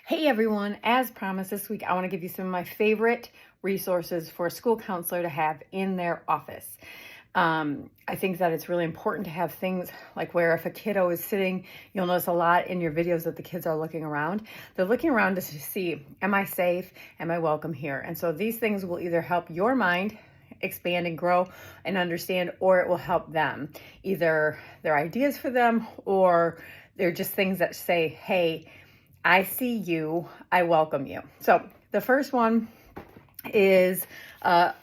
Hey everyone, as promised this week, I want to give you some of my favorite resources for a school counselor to have in their office. I think that it's really important to have things like where if a kiddo is sitting, you'll notice a lot in your videos that the kids are looking around. They're looking around to see, am I safe? Am I welcome here? And so these things will either help your mind expand and grow and understand, or it will help them. Either they're ideas for them or they're just things that say, hey, I see you, I welcome you. So the first one is I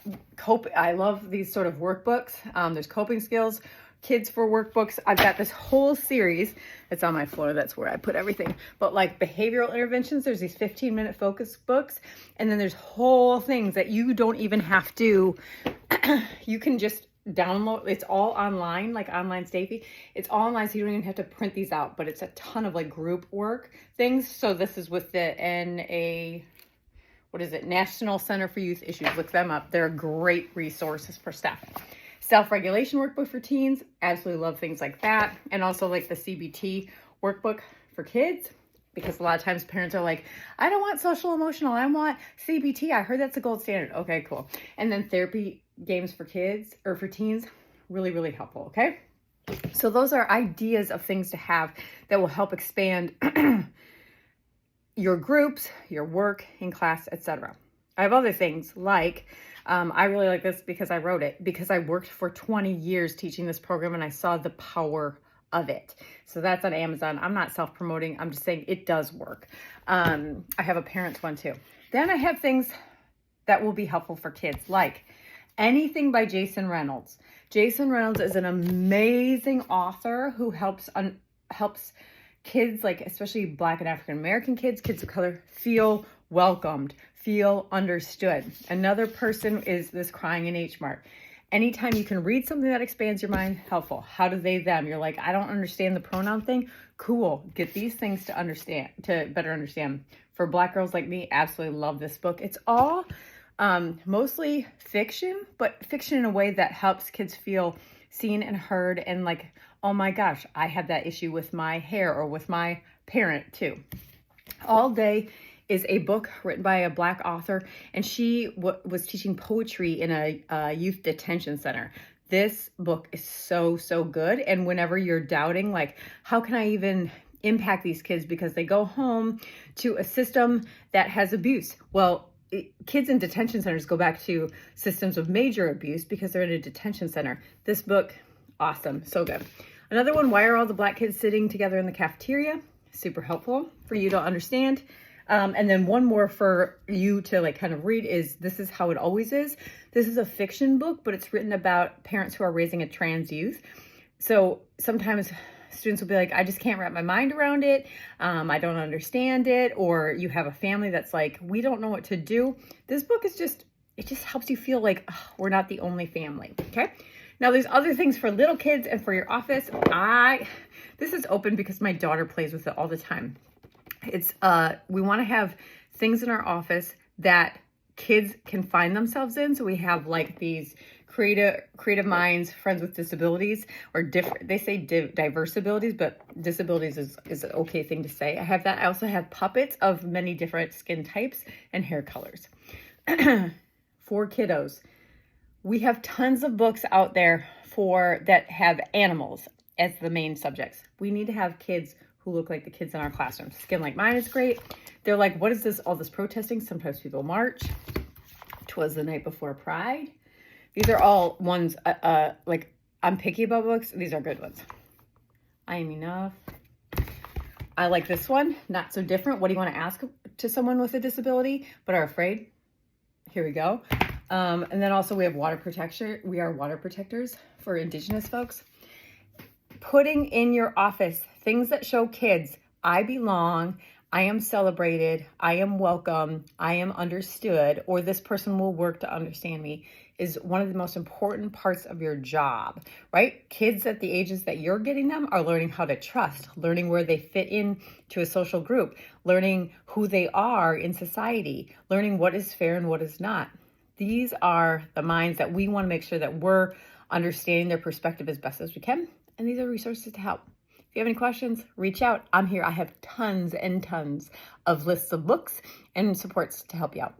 love these sort of workbooks. There's coping skills, kids for workbooks. I've got this whole series. It's on my floor. That's where I put everything. But like behavioral interventions, there's these 15-minute focus books. And then there's whole things that you don't even have to, you can just download. It's all online, like online Stafy. It's all online, so you don't even have to print these out, but it's a ton of like group work things. So this is with the National Center for Youth Issues. Look them up. They're great resources for stuff. Self-regulation workbook for teens. Absolutely love things like that. And also like the CBT workbook for kids, because a lot of times parents are like, I don't want social emotional, I want CBT. I heard that's the gold standard. Okay, cool. And then therapy games for kids or for teens, really, really helpful. Okay. So those are ideas of things to have that will help expand your groups, your work in class, etc. I have other things like, I really like this because I wrote it, because I worked for 20 years teaching this program and I saw the power of it. So that's on Amazon. I'm not self-promoting. I'm just saying it does work. I have a parents one too. Then I have things that will be helpful for kids, like anything by Jason Reynolds. Jason Reynolds is an amazing author who helps kids, like especially Black and African American kids, kids of color, feel welcomed, feel understood. Another person is this Crying in H Mart. Anytime you can read something that expands your mind, helpful. How do they, them? You're like, I don't understand the pronoun thing. Cool. Get these things to understand, to better understand. For Black girls like me, absolutely love this book. It's all mostly fiction, but fiction in a way that helps kids feel seen and heard and like, oh my gosh, I have that issue with my hair or with my parent too. All Day is a book written by a Black author, and she was teaching poetry in a youth detention center. This book is so, so good. And whenever you're doubting, like, how can I even impact these kids because they go home to a system that has abuse? Well, kids in detention centers go back to systems of major abuse because they're in a detention center. This book, awesome, so good. Another one, Why Are All the Black Kids Sitting Together in the Cafeteria? Super helpful for you to understand. And then one more for you to like kind of read is This Is How It Always Is. This is a fiction book, but it's written about parents who are raising a trans youth. So sometimes students will be like, I just can't wrap my mind around it. I don't understand it. Or you have a family that's like, we don't know what to do. This book is it just helps you feel like, oh, we're not the only family. Okay. Now there's other things for little kids and for your office. This is open because my daughter plays with it all the time. It's we want to have things in our office that kids can find themselves in. So we have like these creative minds, friends with disabilities, or different. They say diverse abilities, but disabilities is an okay thing to say. I have that. I also have puppets of many different skin types and hair colors. For kiddos, we have tons of books out there that have animals as the main subjects. We need to have kids who look like the kids in our classrooms. Skin Like Mine is great. They're like, what is this, all this protesting? Sometimes people march. 'Twas the Night Before Pride. These are all ones, like, I'm picky about books. These are good ones. I Am Enough. I like this one, Not So Different. What do you want to ask to someone with a disability but are afraid? Here we go. And then also we have water protection. We are water protectors for Indigenous folks. Putting in your office things that show kids, I belong, I am celebrated, I am welcome, I am understood, or this person will work to understand me, is one of the most important parts of your job, right? Kids at the ages that you're getting them are learning how to trust, learning where they fit in to a social group, learning who they are in society, learning what is fair and what is not. These are the minds that we want to make sure that we're understanding their perspective as best as we can. And these are resources to help. If you have any questions, reach out. I'm here. I have tons and tons of lists of books and supports to help you out.